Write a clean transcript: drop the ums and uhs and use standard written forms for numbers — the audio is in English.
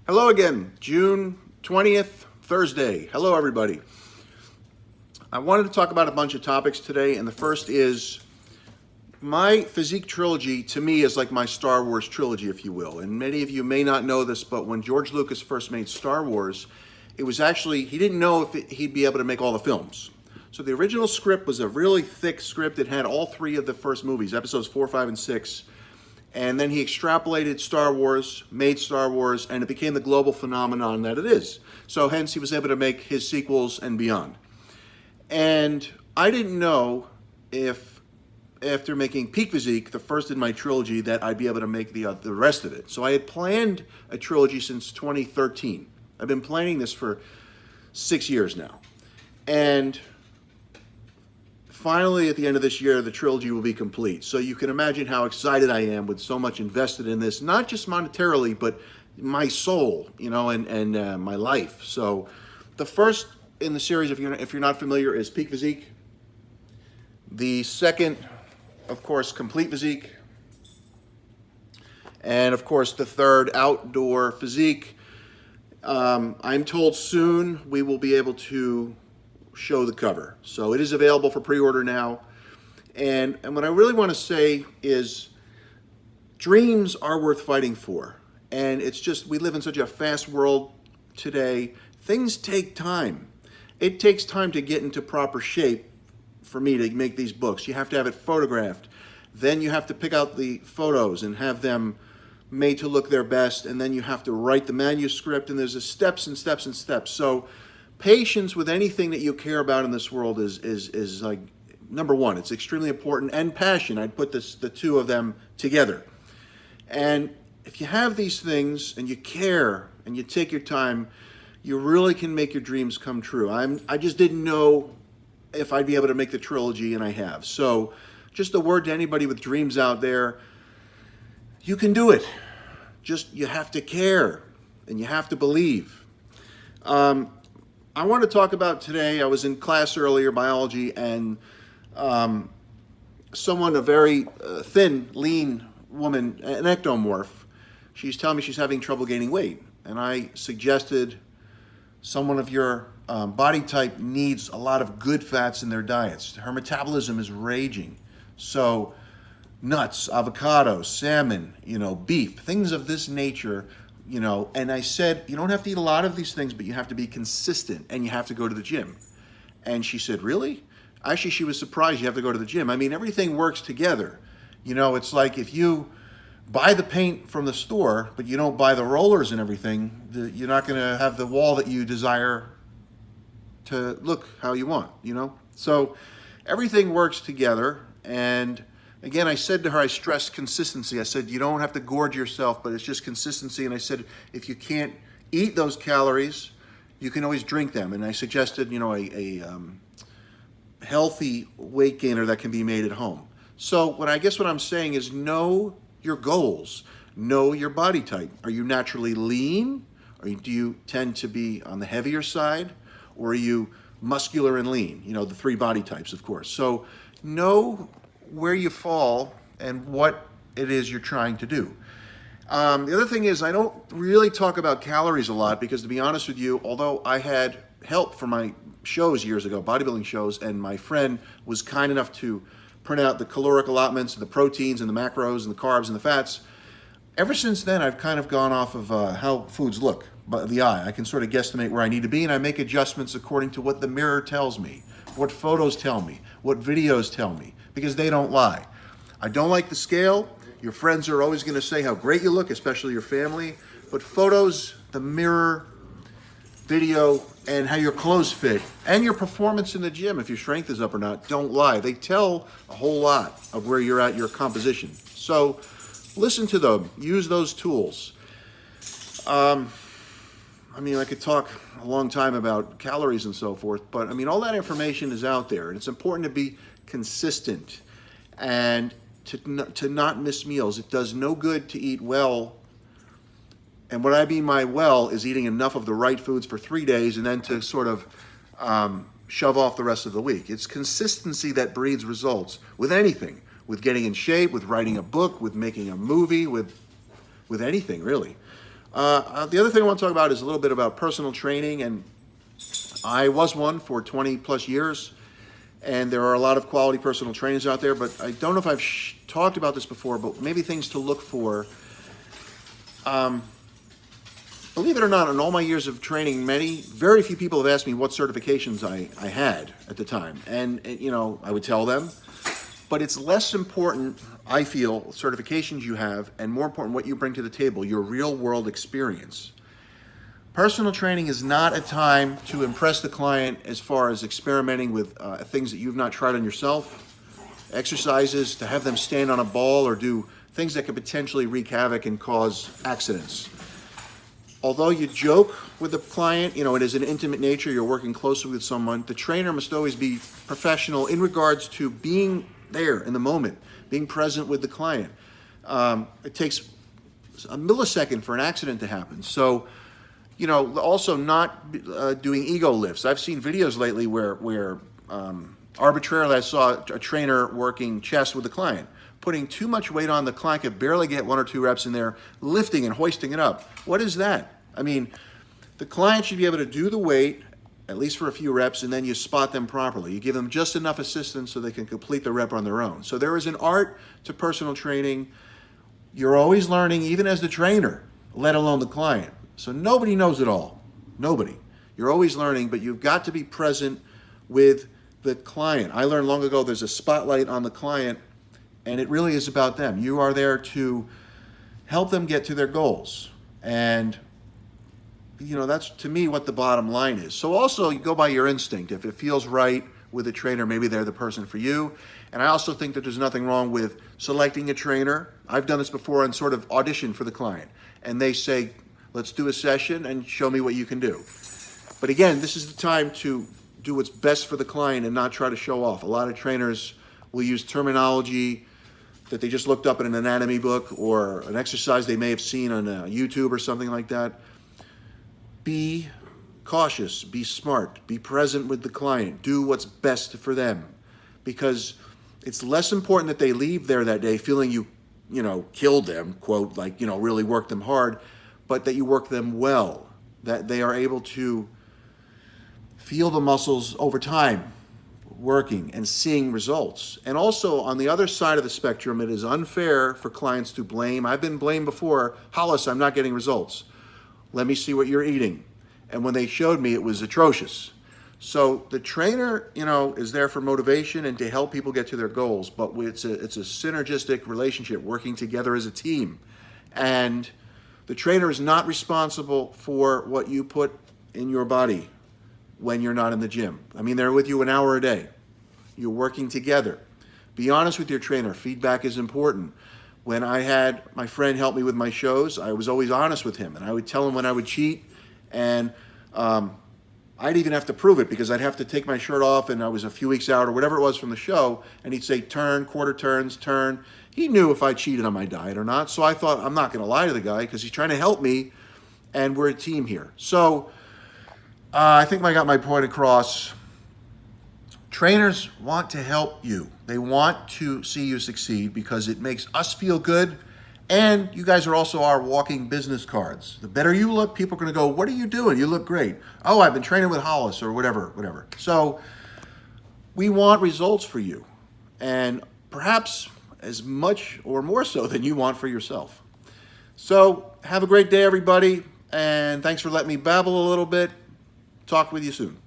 Hello again, June 20th, Thursday. Hello, everybody. I wanted to talk about a bunch of topics today, and the first is my Physique Trilogy, to me, is like my Star Wars trilogy, if you will. And many of you may not know this, but when George Lucas first made Star Wars, it was actually, he didn't know if he'd be able to make all the films. So the original script was a really thick script. It had all three of the first movies, episodes 4, 5, and 6. And then he extrapolated Star Wars, made Star Wars, and it became the global phenomenon that it is. So hence he was able to make his sequels and beyond. And I didn't know if after making Peak Physique, the first in my trilogy, that I'd be able to make the rest of it. So I had planned a trilogy since 2013. I've been planning this for 6 years now. And finally, at the end of this year, the trilogy will be complete. So you can imagine how excited I am with so much invested in this, not just monetarily, but my soul, and my life. So the first in the series, if you're not familiar, is Peak Physique. The second, of course, Complete Physique. And of course, the third, Outdoor Physique. I'm told soon we will be able to show the cover. So it is available for pre-order now. And what I really want to say is dreams are worth fighting for. And it's just, we live in such a fast world today. Things take time. It takes time to get into proper shape for me to make these books. You have to have it photographed. Then you have to pick out the photos and have them made to look their best. And then you have to write the manuscript, and there's steps and steps and steps. So patience with anything that you care about in this world is like number one. It's extremely important, and passion. I'd put the two of them together. And if you have these things and you care and you take your time, you really can make your dreams come true. I just didn't know if I'd be able to make the trilogy, and I have. So just a word to anybody with dreams out there, you can do it. Just, you have to care and you have to believe. I want to talk about today, I was in class earlier, biology, and someone, a very thin, lean woman, an ectomorph, she's telling me she's having trouble gaining weight. And I suggested someone of your body type needs a lot of good fats in their diets. Her metabolism is raging. So nuts, avocados, salmon, beef, things of this nature. And I said, you don't have to eat a lot of these things, but you have to be consistent and you have to go to the gym. And she said, really? Actually, she was surprised you have to go to the gym. I mean, everything works together. It's like if you buy the paint from the store, but you don't buy the rollers and everything, you're not going to have the wall that you desire to look how you want, So everything works together. And again, I said to her, I stressed consistency. I said, you don't have to gorge yourself, but it's just consistency. And I said, if you can't eat those calories, you can always drink them. And I suggested, a healthy weight gainer that can be made at home. So what I'm saying is know your goals, know your body type. Are you naturally lean? Or do you tend to be on the heavier side? Or are you muscular and lean? The three body types, of course. So know where you fall and what it is you're trying to do. The other thing is, I don't really talk about calories a lot because, to be honest with you, although I had help for my shows years ago, bodybuilding shows, and my friend was kind enough to print out the caloric allotments, and the proteins and the macros and the carbs and the fats, ever since then I've kind of gone off of how foods look by the eye. I can sort of guesstimate where I need to be, and I make adjustments according to what the mirror tells me, what photos tell me, what videos tell me, because they don't lie. I don't like the scale. Your friends are always going to say how great you look, especially your family. But photos, the mirror, video, and how your clothes fit, and your performance in the gym, if your strength is up or not, don't lie. They tell a whole lot of where you're at, your composition. So listen to them. Use those tools. I could talk a long time about calories and so forth, but all that information is out there, and it's important to be consistent and to not miss meals. It does no good to eat well. And what I mean by well is eating enough of the right foods for 3 days and then to sort of shove off the rest of the week. It's consistency that breeds results with anything, with getting in shape, with writing a book, with making a movie, with anything really. The other thing I want to talk about is a little bit about personal training, and I was one for 20 plus years, and there are a lot of quality personal trainers out there, but I don't know if I've talked about this before, but maybe things to look for. Believe it or not, in all my years of training, very few people have asked me what certifications I had at the time. And, I would tell them, but it's less important, I feel, certifications you have, and more important, what you bring to the table, your real world experience. Personal training is not a time to impress the client as far as experimenting with things that you've not tried on yourself, exercises to have them stand on a ball or do things that could potentially wreak havoc and cause accidents. Although you joke with the client, it is an intimate nature, you're working closely with someone, the trainer must always be professional in regards to being there in the moment, being present with the client. It takes a millisecond for an accident to happen. So, also not doing ego lifts. I've seen videos lately where arbitrarily I saw a trainer working chest with the client, putting too much weight on, the client could barely get 1 or 2 reps in there, lifting and hoisting it up. What is that? I mean, the client should be able to do the weight, at least for a few reps, and then you spot them properly. You give them just enough assistance so they can complete the rep on their own. So there is an art to personal training. You're always learning, even as the trainer, let alone the client. So nobody knows it all. Nobody. You're always learning, but you've got to be present with the client. I learned long ago there's a spotlight on the client, and it really is about them. You are there to help them get to their goals. And that's, to me, what the bottom line is. So also, you go by your instinct. If it feels right with a trainer, maybe they're the person for you. And I also think that there's nothing wrong with selecting a trainer. I've done this before and sort of audition for the client. And they say, let's do a session and show me what you can do. But again, this is the time to do what's best for the client and not try to show off. A lot of trainers will use terminology that they just looked up in an anatomy book or an exercise they may have seen on YouTube or something like that. Be cautious, be smart, be present with the client, do what's best for them, because it's less important that they leave there that day feeling you killed them, quote, really worked them hard, but that you work them well, that they are able to feel the muscles over time working and seeing results. And also, on the other side of the spectrum, it is unfair for clients to blame. I've been blamed before. Hollis, I'm not getting results. Let me see what you're eating. And when they showed me, it was atrocious. So the trainer, is there for motivation and to help people get to their goals, but it's a synergistic relationship, working together as a team. And the trainer is not responsible for what you put in your body when you're not in the gym. I mean, they're with you an hour a day. You're working together. Be honest with your trainer. Feedback is important. When I had my friend help me with my shows, I was always honest with him, and I would tell him when I would cheat, and I'd even have to prove it because I'd have to take my shirt off and I was a few weeks out or whatever it was from the show, and he'd say turn, quarter turns, turn. He knew if I cheated on my diet or not, so I thought I'm not going to lie to the guy because he's trying to help me, and we're a team here. So I think I got my point across. Trainers want to help you. They want to see you succeed because it makes us feel good, and you guys are also our walking business cards. The better you look, people are going to go, what are you doing? You look great. Oh, I've been training with Hollis or whatever. So we want results for you, and perhaps as much or more so than you want for yourself. So have a great day, everybody, and thanks for letting me babble a little bit. Talk with you soon.